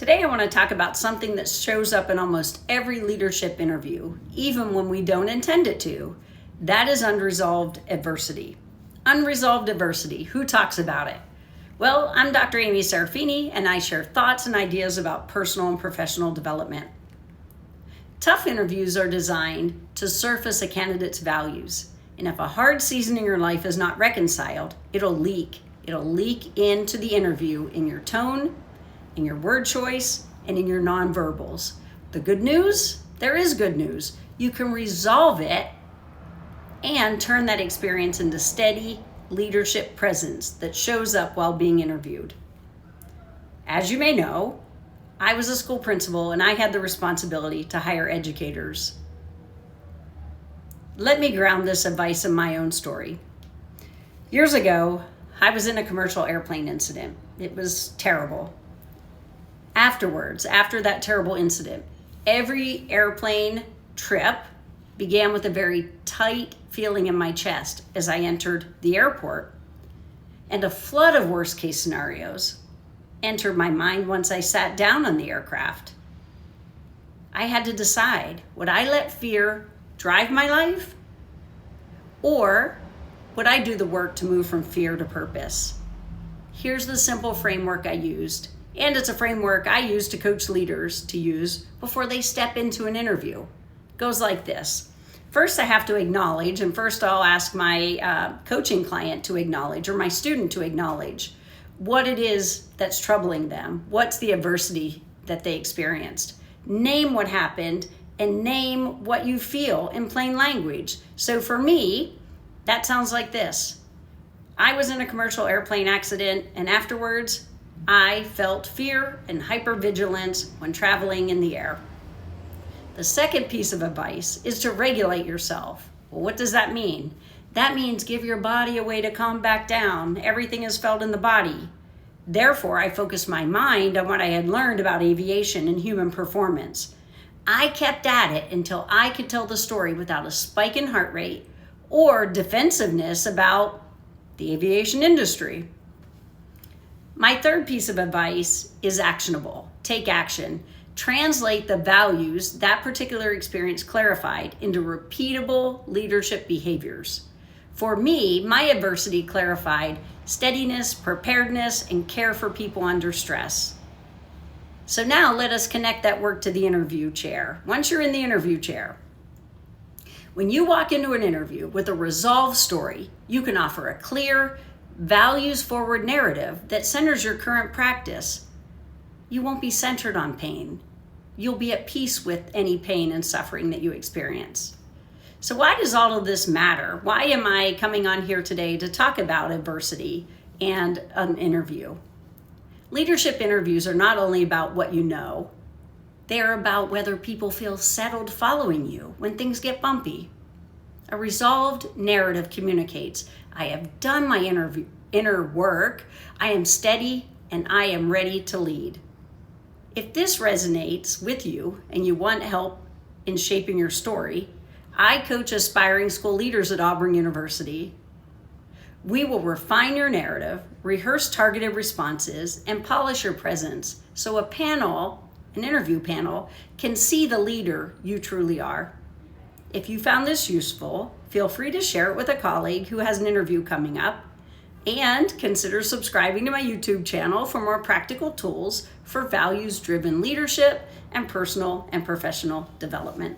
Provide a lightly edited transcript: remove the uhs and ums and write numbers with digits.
Today I want to talk about something that shows up in almost every leadership interview, even when we don't intend it to. That is unresolved adversity. Unresolved adversity, who talks about it? Well, I'm Dr. Amy Serafini, and I share thoughts and ideas about personal and professional development. Tough interviews are designed to surface a candidate's values, and if a hard season in your life is not reconciled, it'll leak. It'll leak into the interview in your tone, in your word choice, and in your nonverbals. The good news, there is good news. You can resolve it and turn that experience into steady leadership presence that shows up while being interviewed. As you may know, I was a school principal and I had the responsibility to hire educators. Let me ground this advice in my own story. Years ago, I was in a commercial airplane incident. It was terrible. Afterwards, after that terrible incident, every airplane trip began with a very tight feeling in my chest as I entered the airport, and a flood of worst case scenarios entered my mind once I sat down on the aircraft. I had to decide, would I let fear drive my life, or would I do the work to move from fear to purpose? Here's the simple framework I used, and it's a framework I use to coach leaders to use before they step into an interview. It goes like this. First, I have to acknowledge, and first I'll ask my coaching client to acknowledge, or my student to acknowledge, what it is that's troubling them. What's the adversity that they experienced? Name what happened and name what you feel in plain language. So for me, that sounds like this. I was in a commercial airplane accident, and afterwards, I felt fear and hypervigilance when traveling in the air. The second piece of advice is to regulate yourself. Well, what does that mean? That means give your body a way to calm back down. Everything is felt in the body. Therefore, I focused my mind on what I had learned about aviation and human performance. I kept at it until I could tell the story without a spike in heart rate or defensiveness about the aviation industry. My third piece of advice is actionable. Take action. Translate the values that particular experience clarified into repeatable leadership behaviors. For me, my adversity clarified steadiness, preparedness, and care for people under stress. So now let us connect that work to the interview chair. Once you're in the interview chair, when you walk into an interview with a resolved story, you can offer a clear, values-forward narrative that centers your current practice. You won't be centered on pain. You'll be at peace with any pain and suffering that you experience. So why does all of this matter? Why am I coming on here today to talk about adversity and an interview? Leadership interviews are not only about what you know, they are about whether people feel settled following you when things get bumpy. A resolved narrative communicates, I have done my inner work, I am steady, and I am ready to lead. If this resonates with you and you want help in shaping your story, I coach aspiring school leaders at Auburn University. We will refine your narrative, rehearse targeted responses, and polish your presence so an interview panel, can see the leader you truly are. If you found this useful, feel free to share it with a colleague who has an interview coming up, and consider subscribing to my YouTube channel for more practical tools for values-driven leadership and personal and professional development.